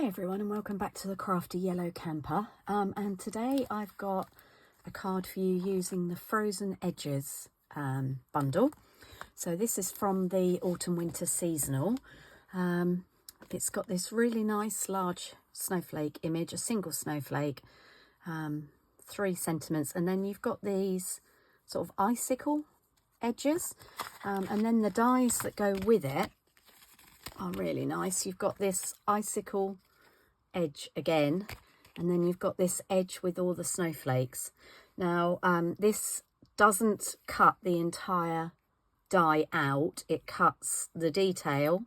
Hi everyone and welcome back to the Crafty Yellow Camper, and today I've got a card for you using the Frozen Edges bundle. So this is from the Autumn Winter Seasonal. It's got this really nice large snowflake image, a single snowflake, 3 sentiments, and then you've got these sort of icicle edges, and then the dies that go with it are really nice. You've got this icicle edge again, and then you've got this edge with all the snowflakes. Now this doesn't cut the entire die out, it cuts the detail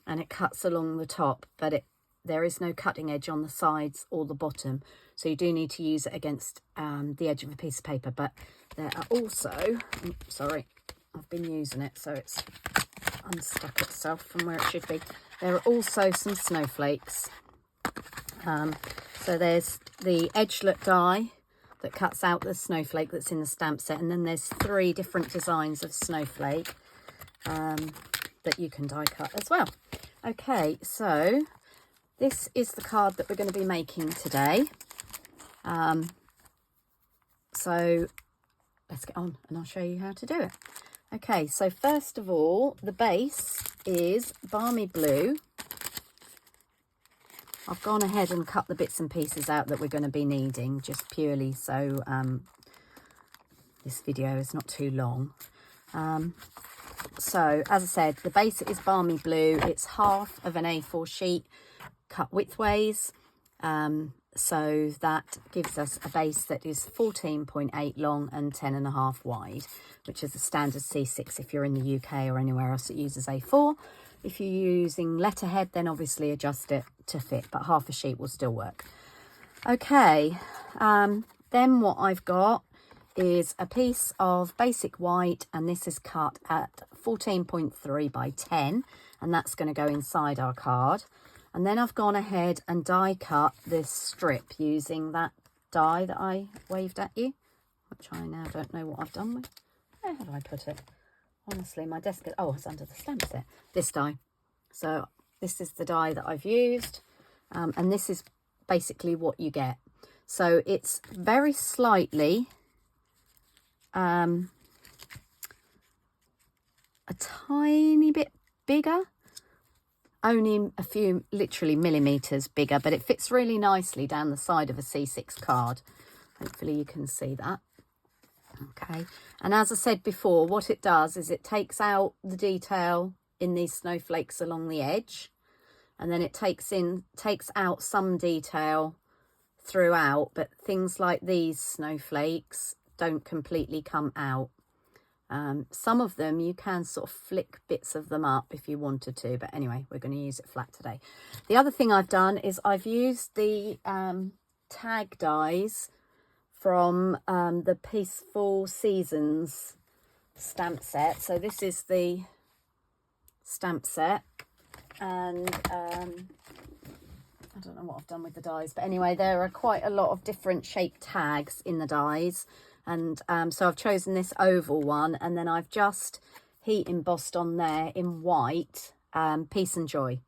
and it cuts along the top, but there is no cutting edge on the sides or the bottom, so you do need to use it against the edge of a piece of paper. But there are also, sorry, I've been using it so it's unstuck itself from where it should be. There are also some snowflakes. So there's the edgelet die that cuts out the snowflake that's in the stamp set, and then there's 3 different designs of snowflake that you can die cut as well. Okay, so this is the card that we're going to be making today. So let's get on and I'll show you how to do it. Okay, so first of all, the base is Balmy Blue. I've gone ahead and cut the bits and pieces out that we're going to be needing, just purely so this video is not too long. So, as I said, the base is Balmy Blue. It's half of an A4 sheet cut widthways. So that gives us a base that is 14.8 long and 10.5 wide, which is a standard C6 if you're in the UK or anywhere else that uses A4. If you're using letterhead, then obviously adjust it to fit, but half a sheet will still work. Okay, then what I've got is a piece of basic white, and this is cut at 14.3 by 10, and that's going to go inside our card. And then I've gone ahead and die cut this strip using that die that I waved at you, which I now don't know what I've done with. Where have I put it? Honestly, my desk is, oh, it's under the stamp set. This die. So this is the die that I've used, and this is basically what you get. So it's very slightly a tiny bit bigger, only a few literally millimeters bigger, but it fits really nicely down the side of a C6 card. Hopefully you can see that. Okay, and as I said before, what it does is it takes out the detail in these snowflakes along the edge, and then it takes out some detail throughout, but things like these snowflakes don't completely come out. Some of them you can sort of flick bits of them up if you wanted to, but anyway, we're going to use it flat today. The other thing I've done is I've used the tag dies from the Peaceful Seasons stamp set. So this is the stamp set, and I don't know what I've done with the dies, but anyway, there are quite a lot of different shaped tags in the dies. And so I've chosen this oval one, and then I've just heat embossed on there in white Peace and Joy,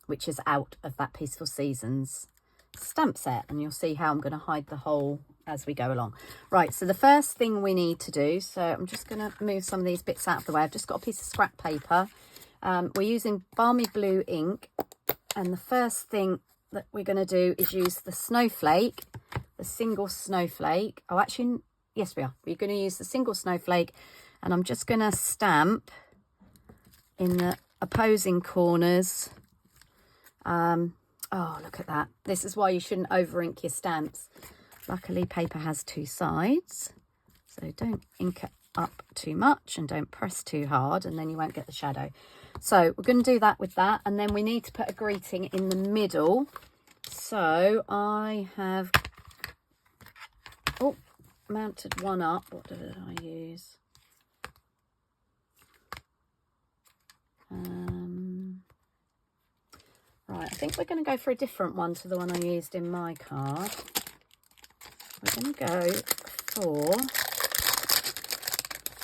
which is out of that Peaceful Seasons stamp set, and you'll see how I'm going to hide the hole as we go along. Right, so the first thing we need to do, so I'm just going to move some of these bits out of the way. I've just got a piece of scrap paper. We're using Balmy Blue ink, and the first thing that we're going to do is use the snowflake, the single snowflake. Oh, actually, yes, we are. We're going to use the single snowflake, and I'm just going to stamp in the opposing corners. Oh, look at that. This is why you shouldn't over ink your stamps. Luckily, paper has 2 sides, so don't ink it up too much and don't press too hard, and then you won't get the shadow. So we're going to do that with that, and then we need to put a greeting in the middle. So I have mounted one up. What did I use? Right, I think we're going to go for a different one to the one I used in my card. We're going to go for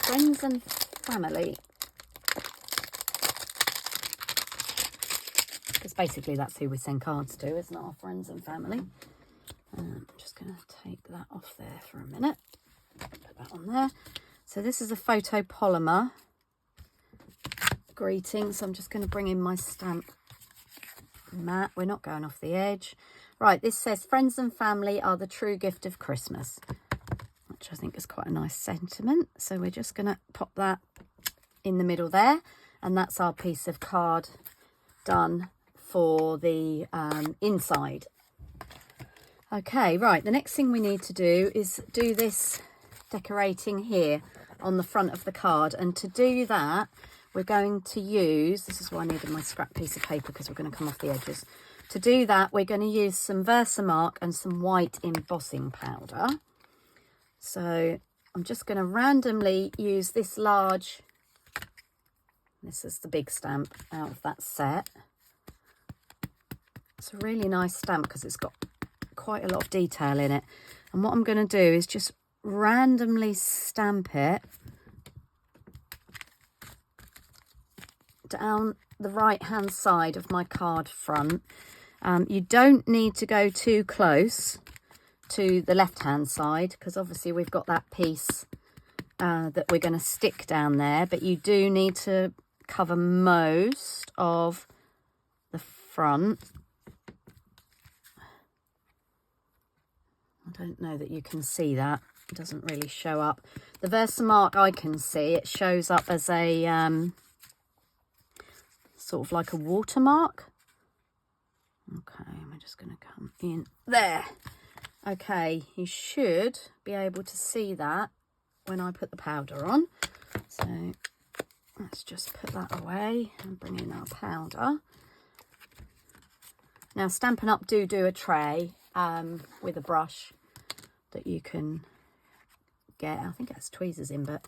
Friends and Family. because basically that's who we send cards to, isn't it? Our friends and family. I'm just going to take that off there for a minute. Put that on there. So this is a photopolymer greeting. So I'm just going to bring in my stamp mat. We're not going off the edge. Right, this says friends and family are the true gift of Christmas, which I think is quite a nice sentiment. So we're just going to pop that in the middle there. And that's our piece of card done for the inside. Okay, right, the next thing we need to do is do this decorating here on the front of the card. And to do that, we're going to use, this is why I needed my scrap piece of paper because we're going to come off the edges. To do that, we're going to use some Versamark and some white embossing powder. So I'm just going to randomly use this large, this is the big stamp out of that set. It's a really nice stamp because it's got quite a lot of detail in it. And what I'm going to do is just randomly stamp it down the right hand side of my card front. You don't need to go too close to the left hand side because obviously we've got that piece that we're going to stick down there, but you do need to cover most of the front. I don't know that you can see that. It doesn't really show up. The Versamark I can see, it shows up as a sort of like a watermark. Okay, I'm just going to come in there. Okay, you should be able to see that when I put the powder on. So let's just put that away and bring in our powder. Now Stampin' Up! do a tray with a brush that you can get. I think it has tweezers in, but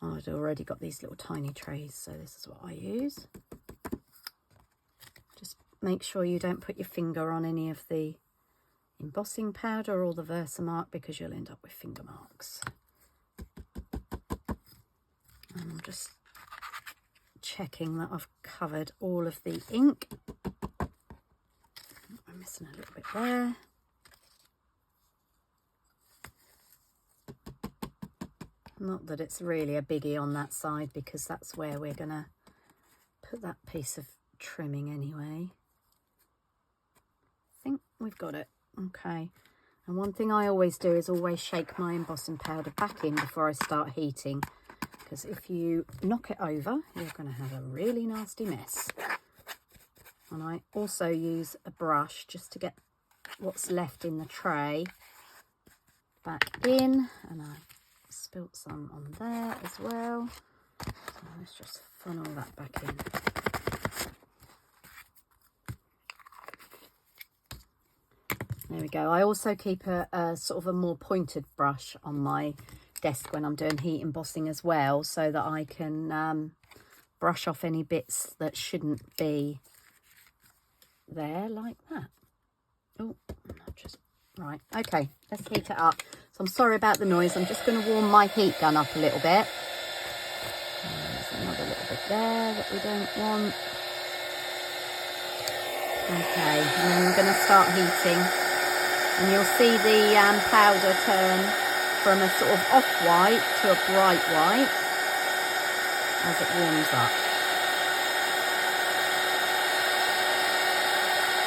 I'd already got these little tiny trays, so this is what I use. Just make sure you don't put your finger on any of the embossing powder or the Versamark because you'll end up with finger marks. And I'm just checking that I've covered all of the ink. I'm missing a little bit there. Not that it's really a biggie on that side because that's where we're going to put that piece of trimming anyway. I think we've got it. Okay. And one thing I always do is always shake my embossing powder back in before I start heating, because if you knock it over, you're going to have a really nasty mess. And I also use a brush just to get what's left in the tray back in, and I spilt some on there as well. So let's just funnel that back in. There we go. I also keep a sort of a more pointed brush on my desk when I'm doing heat embossing as well, so that I can brush off any bits that shouldn't be there like that. Oh, just right. Okay, let's heat it up. So I'm sorry about the noise. I'm just going to warm my heat gun up a little bit. There's another little bit there that we don't want. Okay, and then we're going to start heating. And you'll see the powder turn from a sort of off-white to a bright white as it warms up.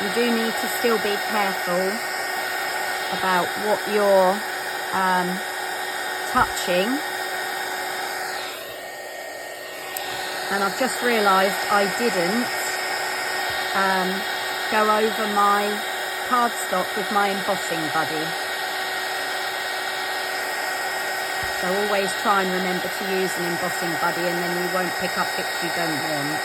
You do need to still be careful about what you're touching. And I've just realised I didn't go over my cardstock with my embossing buddy. So always try and remember to use an embossing buddy, and then you won't pick up bits you don't want.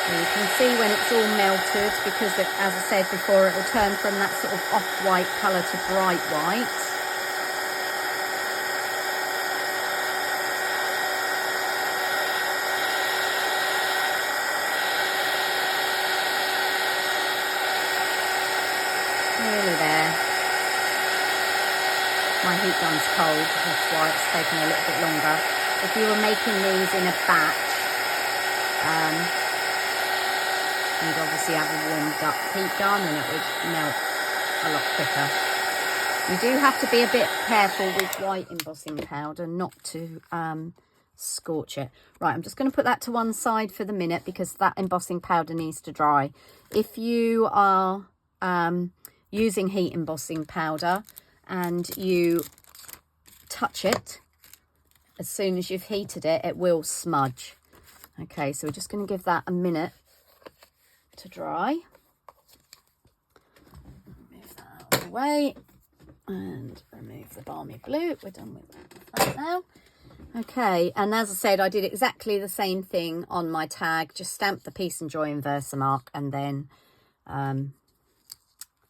So you can see when it's all melted, because it, as I said before, it will turn from that sort of off-white colour to bright white. Nearly there. My heat gun's cold, that's why it's taking a little bit longer. if you were making these in a batch, you'd obviously have a warmed up heat gun and it would melt a lot quicker. You do have to be a bit careful with white embossing powder not to scorch it. Right, I'm just going to put that to one side for the minute because that embossing powder needs to dry. If you are using heat embossing powder and you touch it, as soon as you've heated it, it will smudge. Okay, so we're just going to give that a minute to dry. Move that out of the way and remove the balmy blue. We're done with that now. Okay, and as I said, I did exactly the same thing on my tag. Just stamped the Peace and Joy in Versamark and then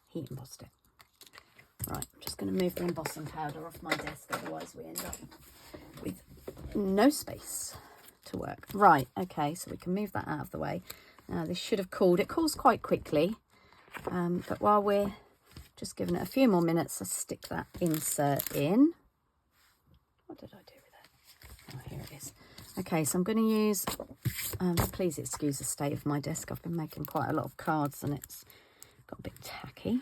heat embossed it. Right, I'm just going to move the embossing powder off my desk, otherwise we end up with no space to work. Right, okay, so we can move that out of the way. Now this should have cooled. It cools quite quickly, but while we're just giving it a few more minutes, let's stick that insert in. What did I do with it? Oh, here it is. Okay, so I'm going to use, please excuse the state of my desk. I've been making quite a lot of cards and it's got a bit tacky.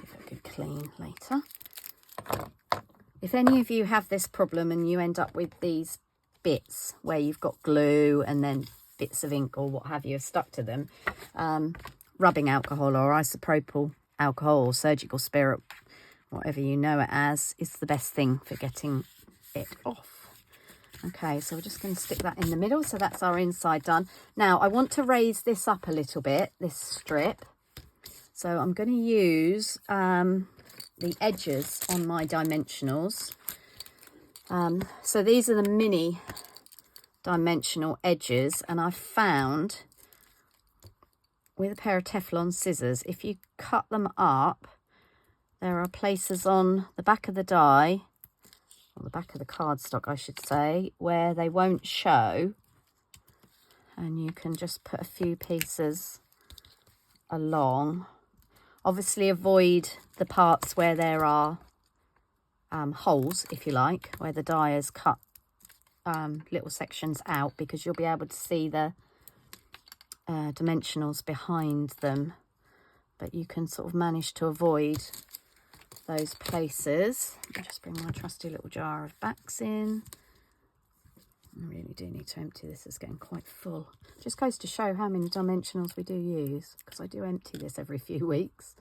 Give it a good clean later. If any of you have this problem and you end up with these bits where you've got glue and then bits of ink or what have you stuck to them, rubbing alcohol or isopropyl alcohol or surgical spirit, whatever you know it as, is the best thing for getting it off. Okay, so we're just going to stick that in the middle. So that's our inside done. Now I want to raise this up a little bit, this strip. So I'm going to use the edges on my dimensionals. So these are the mini dimensional edges, and I found with a pair of Teflon scissors, if you cut them up, there are places on the back of the die, or the back of the cardstock I should say, where they won't show, and you can just put a few pieces along. Obviously avoid the parts where there are holes, if you like, where the die has cut little sections out, because you'll be able to see the dimensionals behind them, but you can sort of manage to avoid those places. I'll just bring my trusty little jar of backs in. I really do need to empty this, it's getting quite full. Just goes to show how many dimensionals we do use, because I do empty this every few weeks.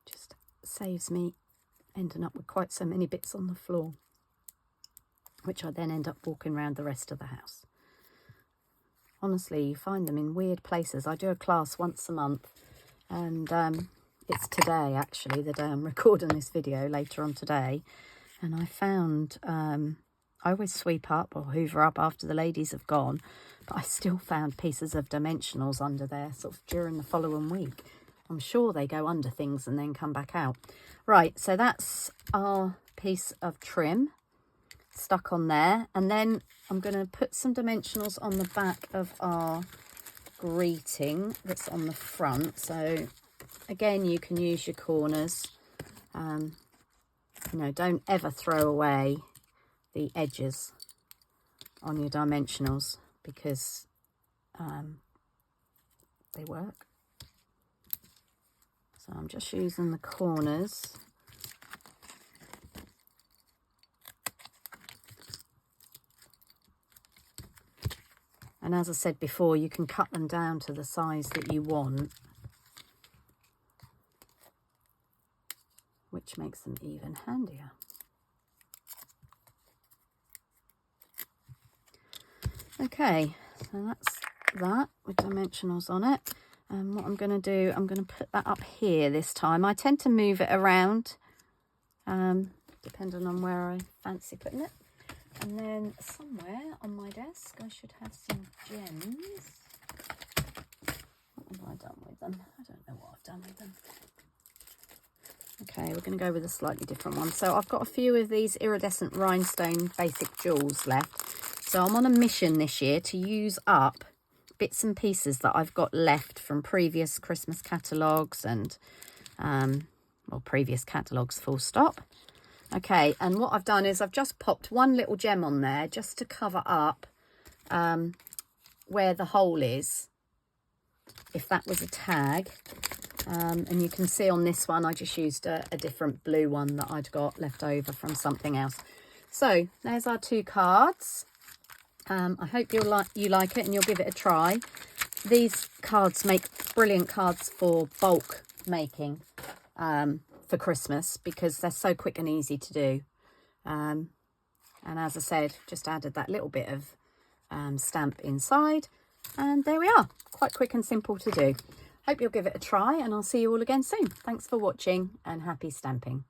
Just saves me ending up with quite so many bits on the floor, which I then end up walking around the rest of the house. Honestly, you find them in weird places. I do a class once a month, and it's today actually, the day I'm recording this video, later on today. And I found, I always sweep up or hoover up after the ladies have gone, but I still found pieces of dimensionals under there sort of during the following week. I'm sure they go under things and then come back out. Right, so that's our piece of trim stuck on there. And then I'm going to put some dimensionals on the back of our greeting that's on the front. So again, you can use your corners. You know, don't ever throw away the edges on your dimensionals, because they work. So I'm just using the corners. And as I said before, you can cut them down to the size that you want, which makes them even handier. Okay, so that's that with dimensionals on it. And what I'm going to do, I'm going to put that up here this time. I tend to move it around, depending on where I fancy putting it. And then somewhere on my desk, I should have some gems. What have I done with them? I don't know what I've done with them. Okay, we're going to go with a slightly different one. So I've got a few of these iridescent rhinestone basic jewels left. So I'm on a mission this year to use up bits and pieces that I've got left from previous Christmas catalogues and well, previous catalogues, full stop. Okay, and what I've done is I've just popped one little gem on there just to cover up where the hole is, if that was a tag. And you can see on this one I just used a different blue one that I'd got left over from something else. So there's our 2 cards. I hope you like it and you'll give it a try. These cards make brilliant cards for bulk making for Christmas, because they're so quick and easy to do. And as I said, just added that little bit of stamp inside, and there we are. Quite quick and simple to do. Hope you'll give it a try, and I'll see you all again soon. Thanks for watching, and happy stamping.